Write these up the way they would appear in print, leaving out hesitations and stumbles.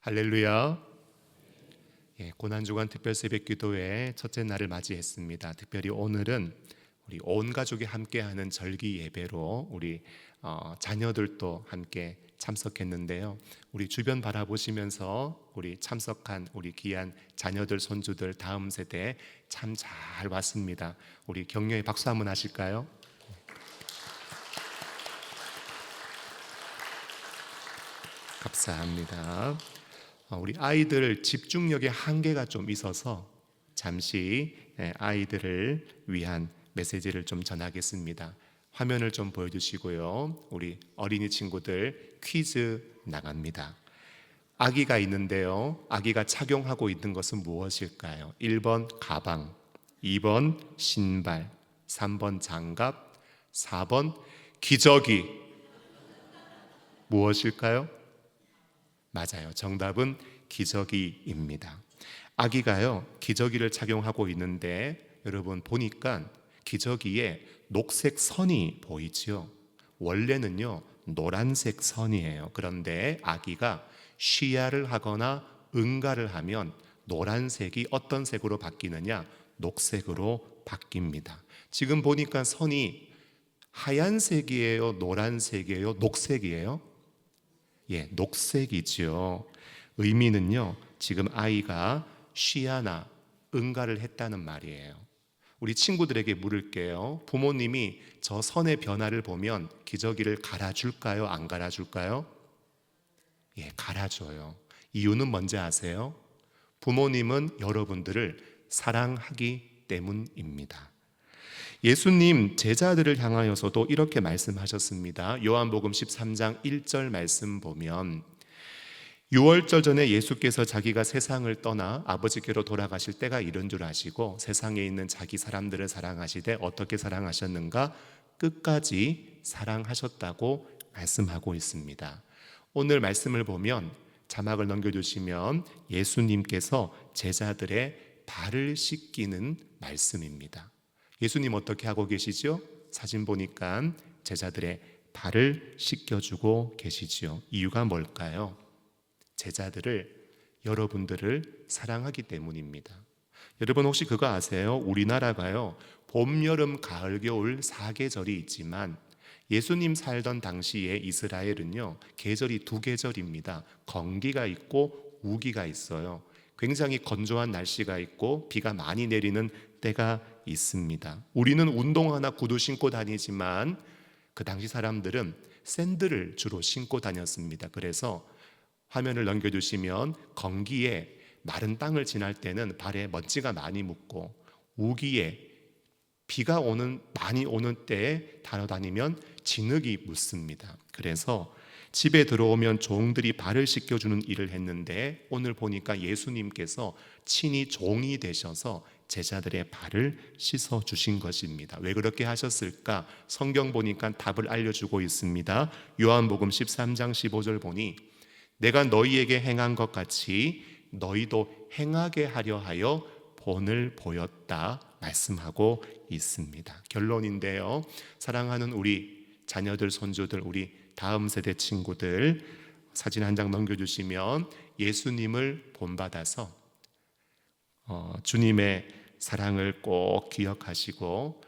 할렐루야. 고난주간 특별 새벽기도회 첫째 날을 맞이했습니다. 특별히 오늘은 우리 온 가족이 함께하는 절기 예배로 우리 자녀들도 함께 참석했는데요. 우리 주변 바라보시면서 우리 참석한 우리 귀한 자녀들, 손주들, 다음 세대 참 잘 왔습니다. 우리 격려의 박수 한번 하실까요? 감사합니다. 우리 아이들 집중력의 한계가 좀 있어서 잠시 아이들을 위한 메시지를 좀 전하겠습니다. 화면을 좀 보여주시고요. 우리 어린이 친구들 퀴즈 나갑니다. 아기가 있는데요. 아기가 착용하고 있는 것은 무엇일까요? 1번 가방, 2번 신발, 3번 장갑, 4번 기저귀. 무엇일까요? 맞아요. 정답은 기저귀입니다. 아기가요, 기저귀를 착용하고 있는데 여러분 보니까 기저귀에 녹색 선이 보이죠? 원래는요, 노란색 선이에요. 그런데 아기가 쉬야를 하거나 응가를 하면 노란색이 어떤 색으로 바뀌느냐? 녹색으로 바뀝니다. 지금 보니까 선이 하얀색이에요? 노란색이에요? 녹색이에요? 녹색이죠. 의미는요, 지금 아이가 쉬야나 응가를 했다는 말이에요. 우리 친구들에게 물을게요. 부모님이 저 선의 변화를 보면 기저귀를 갈아줄까요? 안 갈아줄까요? 갈아줘요. 이유는 뭔지 아세요? 부모님은 여러분들을 사랑하기 때문입니다. 예수님 제자들을 향하여서도 이렇게 말씀하셨습니다. 요한복음 13장 1절 말씀 보면 6월절 전에 예수께서 자기가 세상을 떠나 아버지께로 돌아가실 때가 이른 줄 아시고 세상에 있는 자기 사람들을 사랑하시되 어떻게 사랑하셨는가? 끝까지 사랑하셨다고 말씀하고 있습니다. 오늘 말씀을 보면 자막을 넘겨주시면 예수님께서 제자들의 발을 씻기는 말씀입니다. 예수님 어떻게 하고 계시죠? 사진 보니까 제자들의 발을 씻겨주고 계시지요. 이유가 뭘까요? 제자들을, 여러분들을 사랑하기 때문입니다. 여러분 혹시 그거 아세요? 우리나라가요, 봄, 여름, 가을, 겨울 4계절이 있지만 예수님 살던 당시에 이스라엘은요, 계절이 2계절입니다. 건기가 있고 우기가 있어요. 굉장히 건조한 날씨가 있고 비가 많이 내리는 때가 있습니다. 우리는 운동화나 구두 신고 다니지만 그 당시 사람들은 샌들을 주로 신고 다녔습니다. 그래서 화면을 넘겨주시면 건기에 마른 땅을 지날 때는 발에 먼지가 많이 묻고 우기에 비가 많이 오는 때에 다녀다니면 진흙이 묻습니다. 그래서 집에 들어오면 종들이 발을 씻겨주는 일을 했는데 오늘 보니까 예수님께서 친히 종이 되셔서 제자들의 발을 씻어주신 것입니다. 왜 그렇게 하셨을까? 성경 보니까 답을 알려주고 있습니다. 요한복음 13장 15절 보니 내가 너희에게 행한 것 같이 너희도 행하게 하려 하여 본을 보였다 말씀하고 있습니다. 결론인데요, 사랑하는 우리 자녀들, 손주들, 우리 다음 세대 친구들 사진 한 장 넘겨주시면 예수님을 본받아서 주님의 사랑을 꼭 기억하시고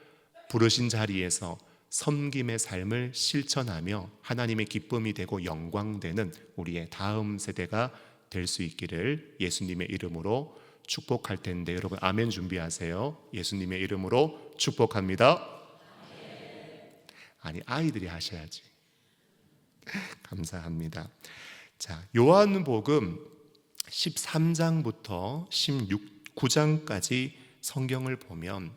부르신 자리에서 섬김의 삶을 실천하며 하나님의 기쁨이 되고 영광되는 우리의 다음 세대가 될 수 있기를 예수님의 이름으로 축복할 텐데 여러분 아멘 준비하세요. 예수님의 이름으로 축복합니다. 아니, 아이들이 하셔야지. 감사합니다. 자, 요한복음 13장부터 19장까지 성경을 보면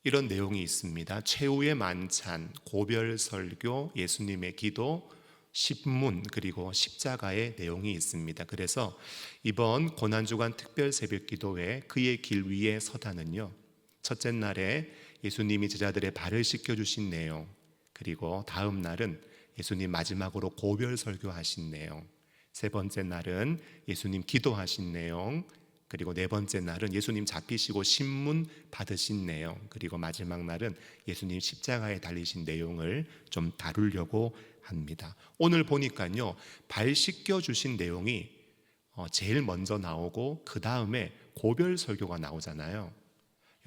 이런 내용이 있습니다. 최후의 만찬, 고별 설교, 예수님의 기도, 십문, 그리고 십자가의 내용이 있습니다. 그래서 이번 고난주간 특별 새벽기도회 그의 길 위에 서다는요, 첫째 날에 예수님이 제자들의 발을 씻겨주신 내용, 그리고 다음 날은 예수님 마지막으로 고별 설교하신 내용, 세 번째 날은 예수님 기도하신 내용, 그리고 네 번째 날은 예수님 잡히시고 신문 받으신 내용, 그리고 마지막 날은 예수님 십자가에 달리신 내용을 좀 다루려고 합니다. 오늘 보니까요, 발 씻겨 주신 내용이 제일 먼저 나오고 그 다음에 고별 설교가 나오잖아요.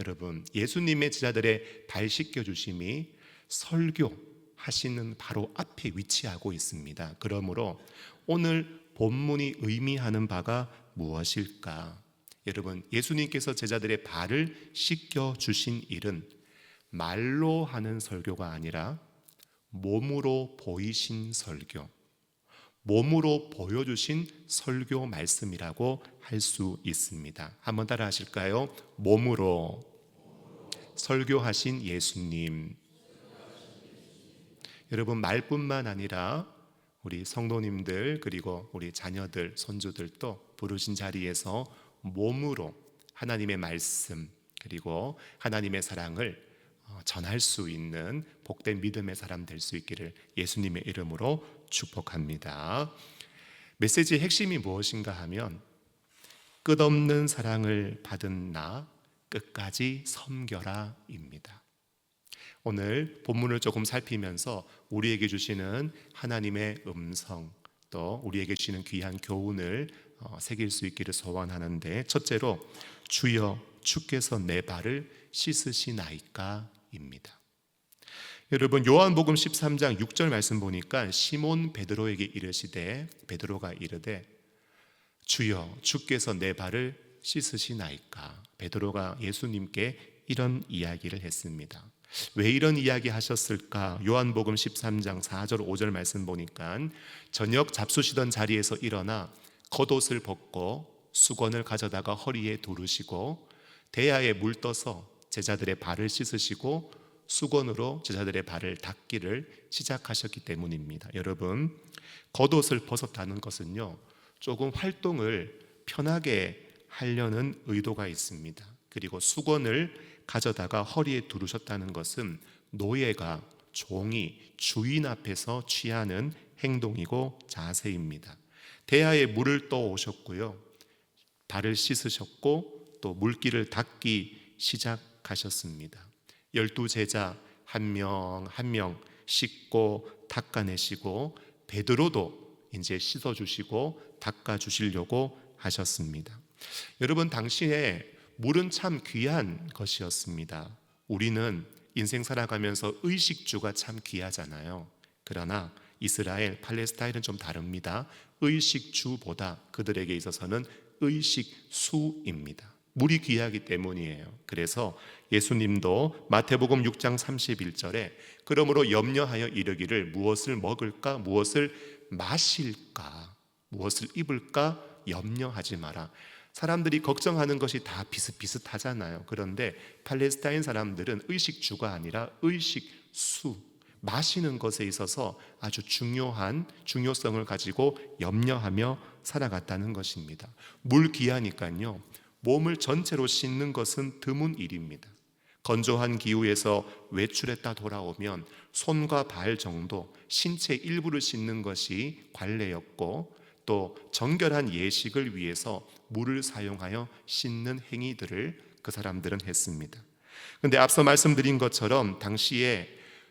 여러분, 예수님의 제자들의 발 씻겨주심이 설교하시는 바로 앞에 위치하고 있습니다. 그러므로 오늘 본문이 의미하는 바가 무엇일까? 여러분, 예수님께서 제자들의 발을 씻겨주신 일은 말로 하는 설교가 아니라 몸으로 보이신 설교, 몸으로 보여주신 설교 말씀이라고 할 수 있습니다. 한번 따라 하실까요? 몸으로 설교하신 예수님. 여러분, 말뿐만 아니라 우리 성도님들 그리고 우리 자녀들, 손주들도 부르신 자리에서 몸으로 하나님의 말씀 그리고 하나님의 사랑을 전할 수 있는 복된 믿음의 사람 될 수 있기를 예수님의 이름으로 축복합니다. 메시지의 핵심이 무엇인가 하면 끝없는 사랑을 받은 나 끝까지 섬겨라 입니다. 오늘 본문을 조금 살피면서 우리에게 주시는 하나님의 음성, 또 우리에게 주시는 귀한 교훈을 새길 수 있기를 소원하는데, 첫째로 주여 주께서 내 발을 씻으시나이까 입니다. 여러분, 요한복음 13장 6절 말씀 보니까 시몬 베드로에게 이르시되, 베드로가 이르되 주여 주께서 내 발을 씻으시나이까. 베드로가 예수님께 이런 이야기를 했습니다. 왜 이런 이야기 하셨을까? 요한복음 13장 4절 5절 말씀 보니까 저녁 잡수시던 자리에서 일어나 겉옷을 벗고 수건을 가져다가 허리에 두르시고 대야에 물 떠서 제자들의 발을 씻으시고 수건으로 제자들의 발을 닦기를 시작하셨기 때문입니다. 여러분, 겉옷을 벗었다는 것은요, 조금 활동을 편하게 하려는 의도가 있습니다. 그리고 수건을 가져다가 허리에 두르셨다는 것은 노예가, 종이 주인 앞에서 취하는 행동이고 자세입니다. 대야에 물을 떠 오셨고요, 발을 씻으셨고 또 물기를 닦기 시작하셨습니다. 12제자 한 명 한 명 씻고 닦아내시고 베드로도 이제 씻어주시고 닦아주시려고 하셨습니다. 여러분, 당시에 물은 참 귀한 것이었습니다. 우리는 인생 살아가면서 의식주가 참 귀하잖아요. 그러나 이스라엘, 팔레스타인은 좀 다릅니다. 의식주보다 그들에게 있어서는 의식수입니다. 물이 귀하기 때문이에요. 그래서 예수님도 마태복음 6장 31절에 그러므로 염려하여 이르기를 무엇을 먹을까, 무엇을 마실까, 무엇을 입을까 염려하지 마라. 사람들이 걱정하는 것이 다 비슷비슷하잖아요. 그런데 팔레스타인 사람들은 의식주가 아니라 의식수, 마시는 것에 있어서 아주 중요한 중요성을 가지고 염려하며 살아갔다는 것입니다. 물 귀하니까요, 몸을 전체로 씻는 것은 드문 일입니다. 건조한 기후에서 외출했다 돌아오면 손과 발 정도 신체 일부를 씻는 것이 관례였고, 또 정결한 예식을 위해서 물을 사용하여 씻는 행위들을 그 사람들은 했습니다. 그런데 앞서 말씀드린 것처럼 당시에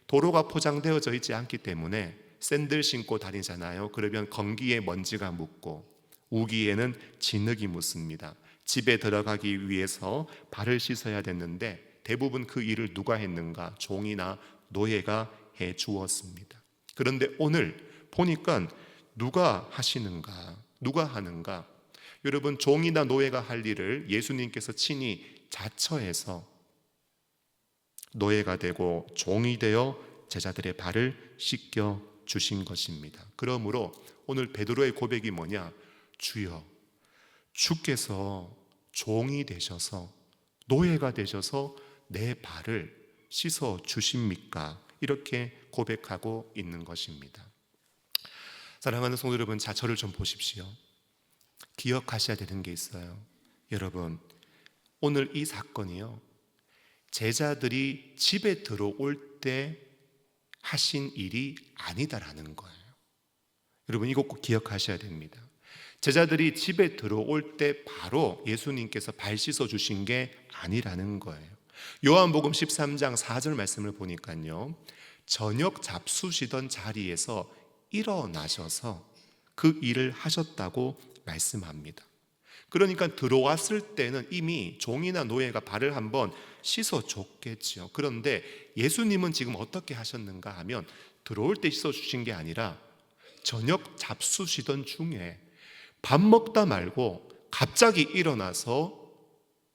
도로가 포장되어져 있지 않기 때문에 샌들 신고 다니잖아요. 그러면 건기에 먼지가 묻고 우기에는 진흙이 묻습니다. 집에 들어가기 위해서 발을 씻어야 됐는데 대부분 그 일을 누가 했는가? 종이나 노예가 해 주었습니다. 그런데 오늘 보니까 누가 하시는가? 누가 하는가? 여러분, 종이나 노예가 할 일을 예수님께서 친히 자처해서 노예가 되고 종이 되어 제자들의 발을 씻겨 주신 것입니다. 그러므로 오늘 베드로의 고백이 뭐냐? 주여, 주께서 종이 되셔서 노예가 되셔서 내 발을 씻어 주십니까? 이렇게 고백하고 있는 것입니다. 사랑하는 성도 여러분, 자처를 좀 보십시오. 기억하셔야 되는 게 있어요. 여러분, 오늘 이 사건이요, 제자들이 집에 들어올 때 하신 일이 아니다라는 거예요. 여러분, 이거 꼭 기억하셔야 됩니다. 제자들이 집에 들어올 때 바로 예수님께서 발 씻어 주신 게 아니라는 거예요. 요한복음 13장 4절 말씀을 보니까요, 저녁 잡수시던 자리에서 일어나셔서 그 일을 하셨다고 말씀합니다. 그러니까 들어왔을 때는 이미 종이나 노예가 발을 한번 씻어줬겠죠. 그런데 예수님은 지금 어떻게 하셨는가 하면 들어올 때 씻어주신 게 아니라 저녁 잡수시던 중에 밥 먹다 말고 갑자기 일어나서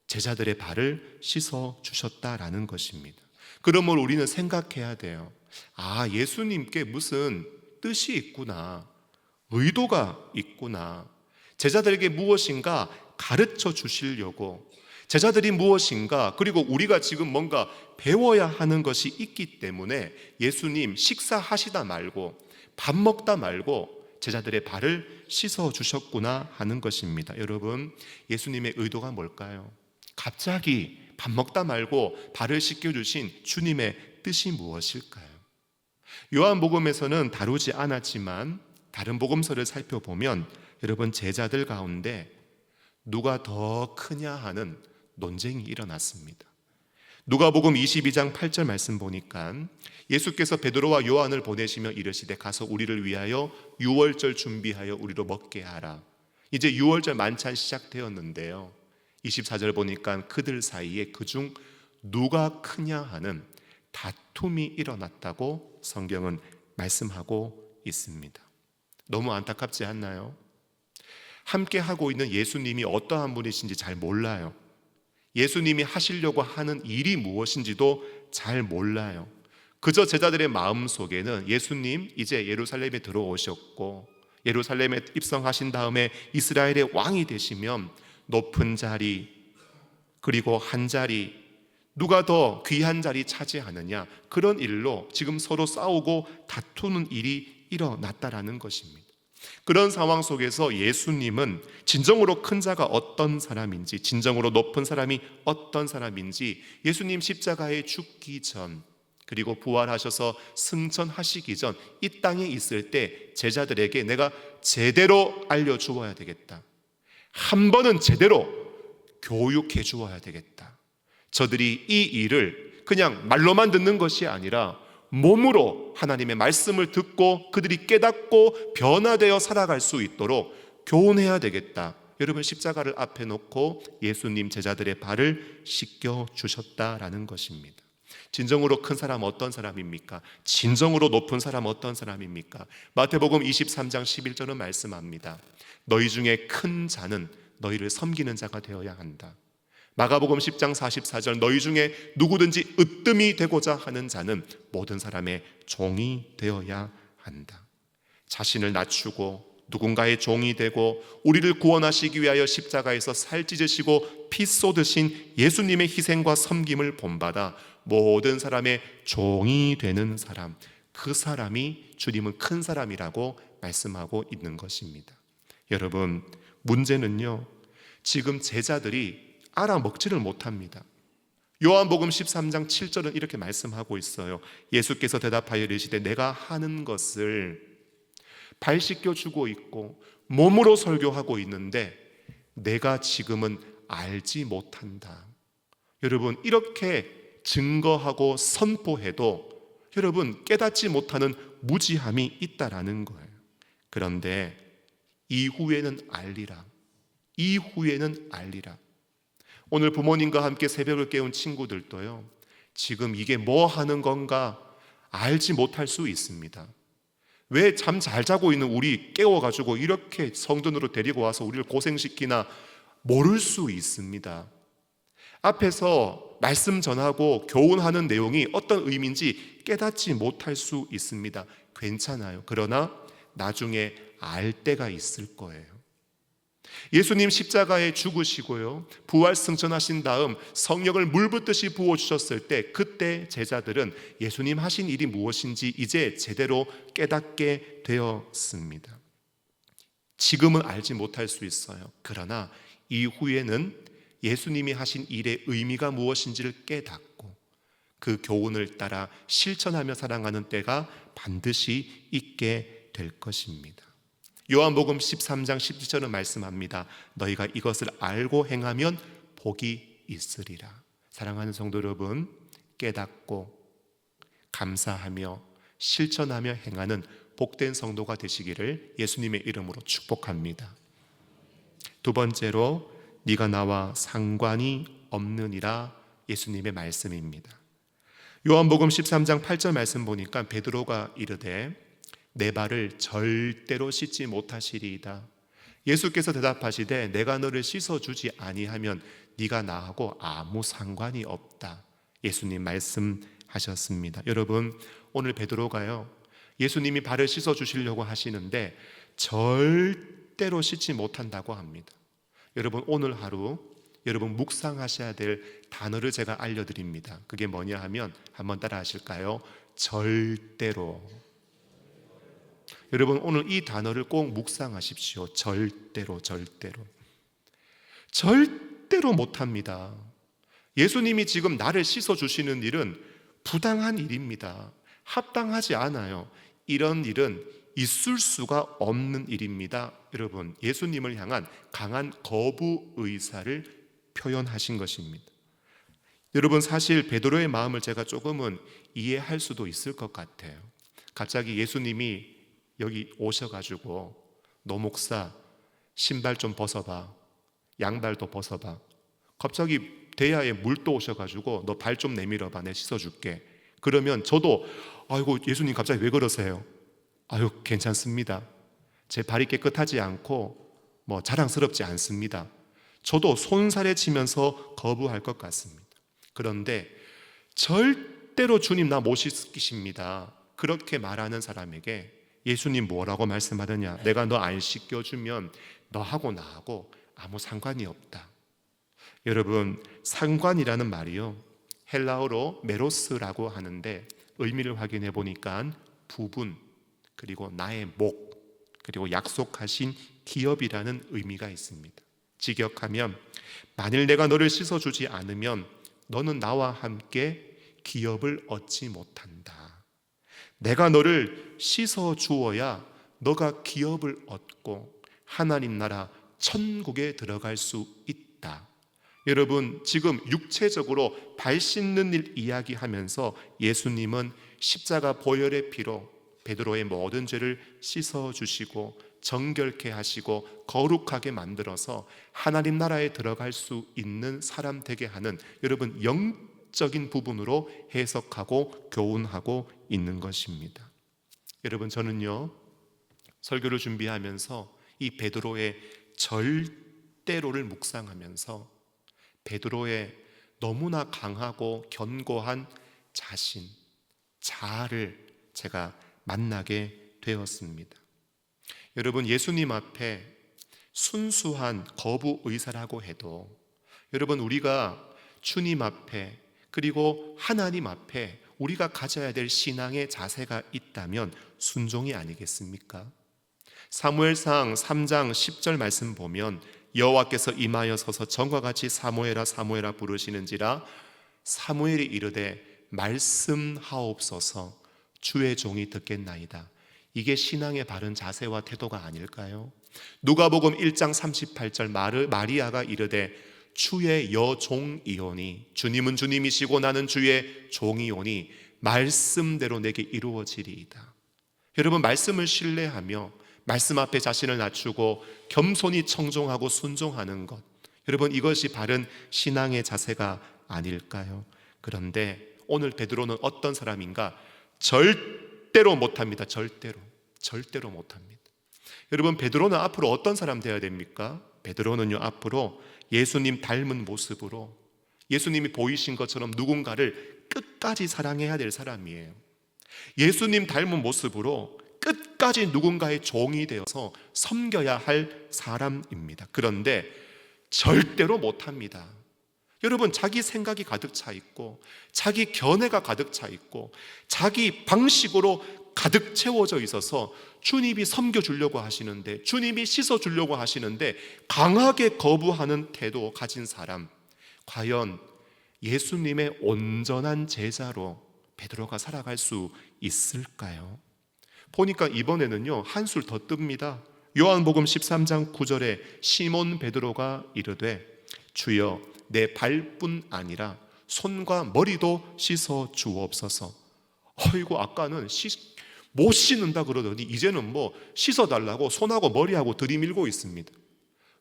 제자들의 발을 씻어주셨다라는 것입니다. 그러므로 우리는 생각해야 돼요. 아, 예수님께 무슨 뜻이 있구나, 의도가 있구나. 제자들에게 무엇인가 가르쳐 주시려고, 제자들이 무엇인가, 그리고 우리가 지금 뭔가 배워야 하는 것이 있기 때문에 예수님 식사하시다 말고 밥 먹다 말고 제자들의 발을 씻어 주셨구나 하는 것입니다. 여러분, 예수님의 의도가 뭘까요? 갑자기 밥 먹다 말고 발을 씻겨 주신 주님의 뜻이 무엇일까요? 요한복음에서는 다루지 않았지만 다른 복음서를 살펴보면 여러분, 제자들 가운데 누가 더 크냐 하는 논쟁이 일어났습니다. 누가복음 22장 8절 말씀 보니까 예수께서 베드로와 요한을 보내시며 이르시되 가서 우리를 위하여 유월절 준비하여 우리로 먹게 하라. 이제 유월절 만찬 시작되었는데요, 24절 보니까 그들 사이에 그중 누가 크냐 하는 다툼이 일어났다고 성경은 말씀하고 있습니다. 너무 안타깝지 않나요? 함께 하고 있는 예수님이 어떠한 분이신지 잘 몰라요. 예수님이 하시려고 하는 일이 무엇인지도 잘 몰라요. 그저 제자들의 마음속에는 예수님 이제 예루살렘에 들어오셨고 예루살렘에 입성하신 다음에 이스라엘의 왕이 되시면 높은 자리, 그리고 한 자리, 누가 더 귀한 자리 차지하느냐, 그런 일로 지금 서로 싸우고 다투는 일이 일어났다라는 것입니다. 그런 상황 속에서 예수님은 진정으로 큰 자가 어떤 사람인지, 진정으로 높은 사람이 어떤 사람인지 예수님 십자가에 죽기 전, 그리고 부활하셔서 승천하시기 전 이 땅에 있을 때 제자들에게 내가 제대로 알려주어야 되겠다, 한 번은 제대로 교육해 주어야 되겠다. 저들이 이 일을 그냥 말로만 듣는 것이 아니라 몸으로 하나님의 말씀을 듣고 그들이 깨닫고 변화되어 살아갈 수 있도록 교훈해야 되겠다. 여러분, 십자가를 앞에 놓고 예수님 제자들의 발을 씻겨 주셨다라는 것입니다. 진정으로 큰 사람 어떤 사람입니까? 진정으로 높은 사람 어떤 사람입니까? 마태복음 23장 11절은 말씀합니다. 너희 중에 큰 자는 너희를 섬기는 자가 되어야 한다. 마가복음 10장 44절 너희 중에 누구든지 으뜸이 되고자 하는 자는 모든 사람의 종이 되어야 한다. 자신을 낮추고 누군가의 종이 되고 우리를 구원하시기 위하여 십자가에서 살 찢으시고 피 쏟으신 예수님의 희생과 섬김을 본받아 모든 사람의 종이 되는 사람, 그 사람이 주님은 큰 사람이라고 말씀하고 있는 것입니다. 여러분, 문제는요, 지금 제자들이 알아먹지를 못합니다. 요한복음 13장 7절은 이렇게 말씀하고 있어요. 예수께서 대답하여 이르시되 내가 하는 것을 발 씻겨주고 있고 몸으로 설교하고 있는데 내가 지금은 알지 못한다. 여러분, 이렇게 증거하고 선포해도 여러분 깨닫지 못하는 무지함이 있다라는 거예요. 그런데 이후에는 알리라. 이후에는 알리라. 오늘 부모님과 함께 새벽을 깨운 친구들도요, 지금 이게 뭐 하는 건가 알지 못할 수 있습니다. 왜 잠 잘 자고 있는 우리 깨워가지고 이렇게 성전으로 데리고 와서 우리를 고생시키나 모를 수 있습니다. 앞에서 말씀 전하고 교훈하는 내용이 어떤 의미인지 깨닫지 못할 수 있습니다. 괜찮아요. 그러나 나중에 알 때가 있을 거예요. 예수님 십자가에 죽으시고요, 부활 승천하신 다음 성령을 물붓듯이 부어주셨을 때 그때 제자들은 예수님 하신 일이 무엇인지 이제 제대로 깨닫게 되었습니다. 지금은 알지 못할 수 있어요. 그러나 이후에는 예수님이 하신 일의 의미가 무엇인지를 깨닫고 그 교훈을 따라 실천하며 살아가는 때가 반드시 있게 될 것입니다. 요한복음 13장 17절은 말씀합니다. 너희가 이것을 알고 행하면 복이 있으리라. 사랑하는 성도 여러분, 깨닫고 감사하며 실천하며 행하는 복된 성도가 되시기를 예수님의 이름으로 축복합니다. 두 번째로 네가 나와 상관이 없느니라 예수님의 말씀입니다. 요한복음 13장 8절 말씀 보니까 베드로가 이르되 내 발을 절대로 씻지 못하시리이다. 예수께서 대답하시되 내가 너를 씻어주지 아니하면 네가 나하고 아무 상관이 없다. 예수님 말씀하셨습니다. 여러분, 오늘 베드로가요, 예수님이 발을 씻어주시려고 하시는데 절대로 씻지 못한다고 합니다. 여러분, 오늘 하루 여러분 묵상하셔야 될 단어를 제가 알려드립니다. 그게 뭐냐 하면 한번 따라 하실까요? 절대로. 여러분, 오늘 이 단어를 꼭 묵상하십시오. 절대로. 절대로 못합니다. 예수님이 지금 나를 씻어주시는 일은 부당한 일입니다. 합당하지 않아요. 이런 일은 있을 수가 없는 일입니다. 여러분, 예수님을 향한 강한 거부 의사를 표현하신 것입니다. 여러분, 사실 베드로의 마음을 제가 조금은 이해할 수도 있을 것 같아요. 갑자기 예수님이 여기 오셔가지고 노 목사 신발 좀 벗어봐, 양발도 벗어봐, 갑자기 대야에 물도 오셔가지고 너 발 좀 내밀어봐, 내 씻어줄게. 그러면 저도 아이고 예수님 갑자기 왜 그러세요? 아유 괜찮습니다. 제 발이 깨끗하지 않고 뭐 자랑스럽지 않습니다. 저도 손살에 치면서 거부할 것 같습니다. 그런데 절대로 주님 나 못 씻기십니다, 그렇게 말하는 사람에게 예수님 뭐라고 말씀하느냐? 내가 너 안 씻겨주면 너하고 나하고 아무 상관이 없다. 여러분, 상관이라는 말이요, 헬라어로 메로스라고 하는데 의미를 확인해 보니까 부분, 그리고 나의 목, 그리고 약속하신 기업이라는 의미가 있습니다. 직역하면 만일 내가 너를 씻어주지 않으면 너는 나와 함께 기업을 얻지 못한다. 내가 너를 씻어주어야 너가 기업을 얻고 하나님 나라 천국에 들어갈 수 있다. 여러분, 지금 육체적으로 발 씻는 일 이야기하면서 예수님은 십자가 보혈의 피로 베드로의 모든 죄를 씻어주시고 정결케 하시고 거룩하게 만들어서 하나님 나라에 들어갈 수 있는 사람 되게 하는, 여러분, 영적인 부분으로 해석하고 교훈하고 있는 것입니다. 여러분, 저는요 설교를 준비하면서 이 베드로의 절대로를 묵상하면서 베드로의 너무나 강하고 견고한 자신, 자아를 제가 만나게 되었습니다. 여러분, 예수님 앞에 순수한 거부 의사라고 해도 여러분, 우리가 주님 앞에 그리고 하나님 앞에 우리가 가져야 될 신앙의 자세가 있다면 순종이 아니겠습니까? 사무엘상 3장 10절 말씀 보면 여호와께서 임하여 서서 전과 같이 사무엘아 사무엘아 부르시는지라 사무엘이 이르되 말씀하옵소서 주의 종이 듣겠나이다. 이게 신앙의 바른 자세와 태도가 아닐까요? 누가복음 1장 38절 마리아가 이르되 주의 여종이오니, 주님은 주님이시고 나는 주의 종이오니 말씀대로 내게 이루어지리이다. 여러분, 말씀을 신뢰하며 말씀 앞에 자신을 낮추고 겸손히 청종하고 순종하는 것, 여러분, 이것이 바른 신앙의 자세가 아닐까요? 그런데 오늘 베드로는 어떤 사람인가? 절대로 못합니다. 절대로 못합니다. 여러분, 베드로는 앞으로 어떤 사람 되어야 됩니까? 베드로는요, 앞으로 예수님 닮은 모습으로 예수님이 보이신 것처럼 누군가를 끝까지 사랑해야 될 사람이에요. 예수님 닮은 모습으로 끝까지 누군가의 종이 되어서 섬겨야 할 사람입니다. 그런데 절대로 못합니다. 여러분, 자기 생각이 가득 차 있고 자기 견해가 가득 차 있고 자기 방식으로 가득 채워져 있어서 주님이 섬겨주려고 하시는데, 주님이 씻어주려고 하시는데 강하게 거부하는 태도 가진 사람, 과연 예수님의 온전한 제자로 베드로가 살아갈 수 있을까요? 보니까 이번에는요 한술 더 뜹니다. 요한복음 13장 9절에 시몬 베드로가 이르되 주여 내 발뿐 아니라 손과 머리도 씻어 주옵소서. 어이구, 아까는 못 씻는다 그러더니 이제는 뭐 씻어달라고 손하고 머리하고 들이밀고 있습니다.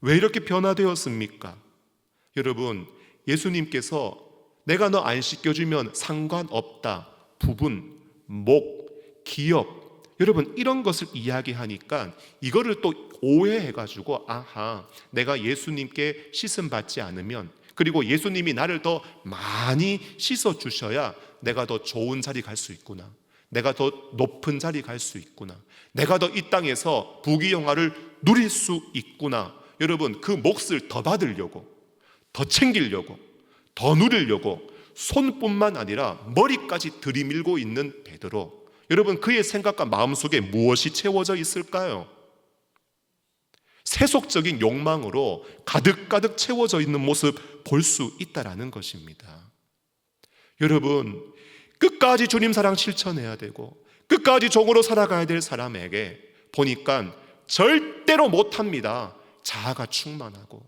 왜 이렇게 변화되었습니까? 여러분, 예수님께서 내가 너 안 씻겨주면 상관없다, 부분, 목, 기업, 여러분 이런 것을 이야기하니까 이거를 또 오해해가지고 아하, 내가 예수님께 씻음 받지 않으면, 그리고 예수님이 나를 더 많이 씻어주셔야 내가 더 좋은 자리 갈 수 있구나, 내가 더 높은 자리 갈 수 있구나, 내가 더 이 땅에서 부귀영화를 누릴 수 있구나. 여러분, 그 몫을 더 받으려고, 더 챙기려고, 더 누리려고 손뿐만 아니라 머리까지 들이밀고 있는 베드로, 여러분 그의 생각과 마음속에 무엇이 채워져 있을까요? 세속적인 욕망으로 가득가득 채워져 있는 모습 볼 수 있다라는 것입니다. 여러분, 끝까지 주님 사랑 실천해야 되고 끝까지 종으로 살아가야 될 사람에게 보니까 절대로 못합니다. 자아가 충만하고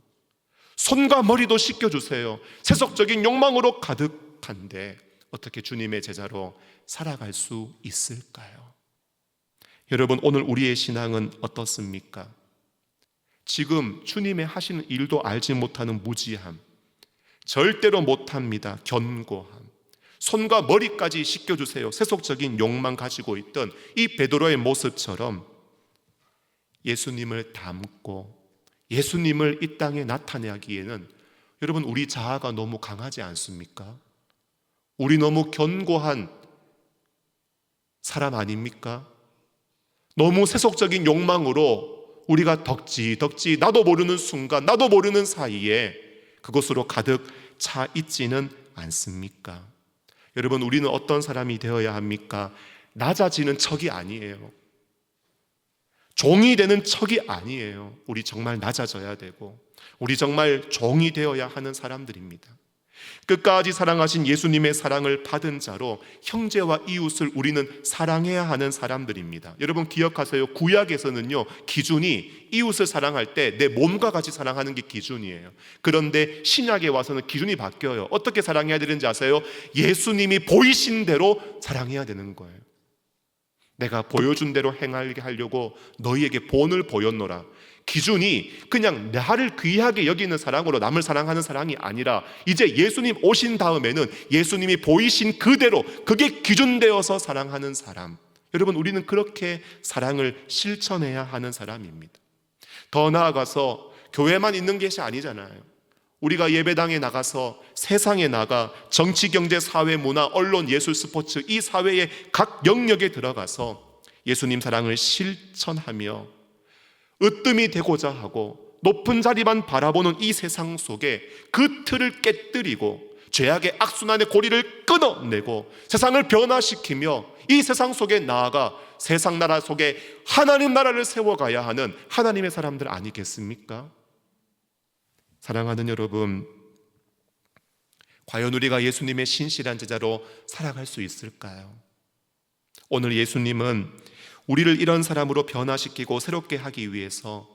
손과 머리도 씻겨주세요. 세속적인 욕망으로 가득한데 어떻게 주님의 제자로 살아갈 수 있을까요? 여러분, 오늘 우리의 신앙은 어떻습니까? 지금 주님의 하시는 일도 알지 못하는 무지함, 절대로 못합니다. 견고함, 손과 머리까지 씻겨주세요. 세속적인 욕망 가지고 있던 이 베드로의 모습처럼 예수님을 닮고 예수님을 이 땅에 나타내기에는 여러분 우리 자아가 너무 강하지 않습니까? 우리 너무 견고한 사람 아닙니까? 너무 세속적인 욕망으로 우리가 덕지 나도 모르는 순간, 나도 모르는 사이에 그것으로 가득 차 있지는 않습니까? 여러분, 우리는 어떤 사람이 되어야 합니까? 낮아지는 척이 아니에요. 종이 되는 척이 아니에요. 우리 정말 낮아져야 되고 우리 정말 종이 되어야 하는 사람들입니다. 끝까지 사랑하신 예수님의 사랑을 받은 자로 형제와 이웃을 우리는 사랑해야 하는 사람들입니다. 여러분 기억하세요. 구약에서는요, 기준이 이웃을 사랑할 때 내 몸과 같이 사랑하는 게 기준이에요. 그런데 신약에 와서는 기준이 바뀌어요. 어떻게 사랑해야 되는지 아세요? 예수님이 보이신 대로 사랑해야 되는 거예요. 내가 보여준 대로 행하게 하려고 너희에게 본을 보였노라. 기준이 그냥 나를 귀하게 여기는 사랑으로 남을 사랑하는 사랑이 아니라 이제 예수님 오신 다음에는 예수님이 보이신 그대로 그게 기준되어서 사랑하는 사람. 여러분, 우리는 그렇게 사랑을 실천해야 하는 사람입니다. 더 나아가서 교회만 있는 것이 아니잖아요. 우리가 예배당에 나가서 세상에 나가 정치, 경제, 사회, 문화, 언론, 예술, 스포츠 이 사회의 각 영역에 들어가서 예수님 사랑을 실천하며 으뜸이 되고자 하고 높은 자리만 바라보는 이 세상 속에 그 틀을 깨뜨리고 죄악의 악순환의 고리를 끊어내고 세상을 변화시키며 이 세상 속에 나아가 세상 나라 속에 하나님 나라를 세워가야 하는 하나님의 사람들 아니겠습니까? 사랑하는 여러분, 과연 우리가 예수님의 신실한 제자로 살아갈 수 있을까요? 오늘 예수님은 우리를 이런 사람으로 변화시키고 새롭게 하기 위해서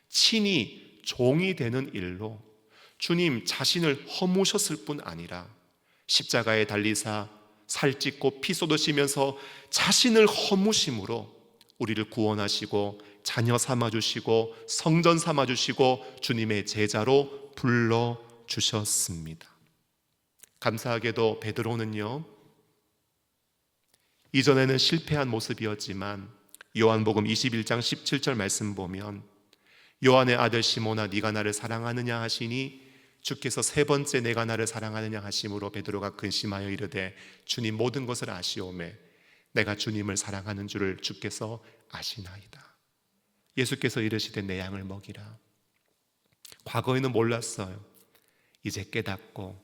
친히 종이 되는 일로 주님 자신을 허무셨을 뿐 아니라 십자가에 달리사 살찢고 피 쏟으시면서 자신을 허무심으로 우리를 구원하시고 자녀 삼아주시고 성전 삼아주시고 주님의 제자로 불러주셨습니다. 감사하게도 베드로는요, 이전에는 실패한 모습이었지만 요한복음 21장 17절 말씀 보면 요한의 아들 시몬아 네가 나를 사랑하느냐 하시니 주께서 세 번째 내가 나를 사랑하느냐 하심으로 베드로가 근심하여 이르되 주님 모든 것을 아시오매 내가 주님을 사랑하는 줄을 주께서 아시나이다. 예수께서 이르시되 내 양을 먹이라. 과거에는 몰랐어요. 이제 깨닫고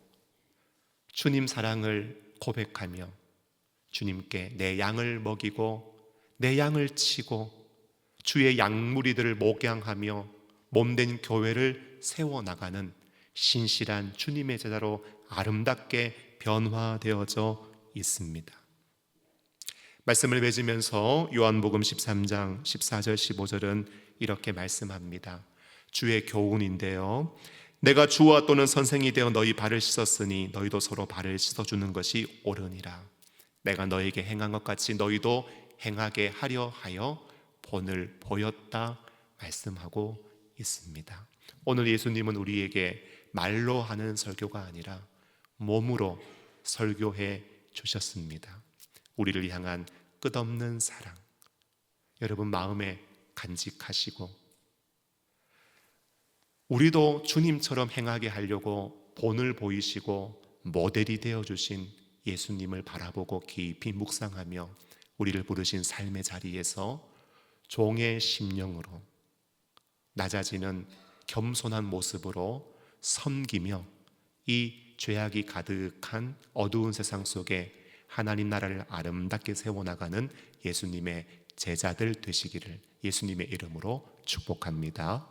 주님 사랑을 고백하며 주님께 내 양을 먹이고 내 양을 치고 주의 양무리들을 목양하며 몸된 교회를 세워나가는 신실한 주님의 제자로 아름답게 변화되어져 있습니다. 말씀을 맺으면서 요한복음 13장 14절 15절은 이렇게 말씀합니다. 주의 교훈인데요, 내가 주와 또는 선생이 되어 너희 발을 씻었으니 너희도 서로 발을 씻어주는 것이 옳으니라. 내가 너에게 행한 것 같이 너희도 행하게 하려 하여 본을 보였다 말씀하고 있습니다. 오늘 예수님은 우리에게 말로 하는 설교가 아니라 몸으로 설교해 주셨습니다. 우리를 향한 끝없는 사랑, 여러분 마음에 간직하시고, 우리도 주님처럼 행하게 하려고 본을 보이시고 모델이 되어주신 예수님을 바라보고 깊이 묵상하며 우리를 부르신 삶의 자리에서 종의 심령으로 낮아지는 겸손한 모습으로 섬기며 이 죄악이 가득한 어두운 세상 속에 하나님 나라를 아름답게 세워나가는 예수님의 제자들 되시기를 예수님의 이름으로 축복합니다.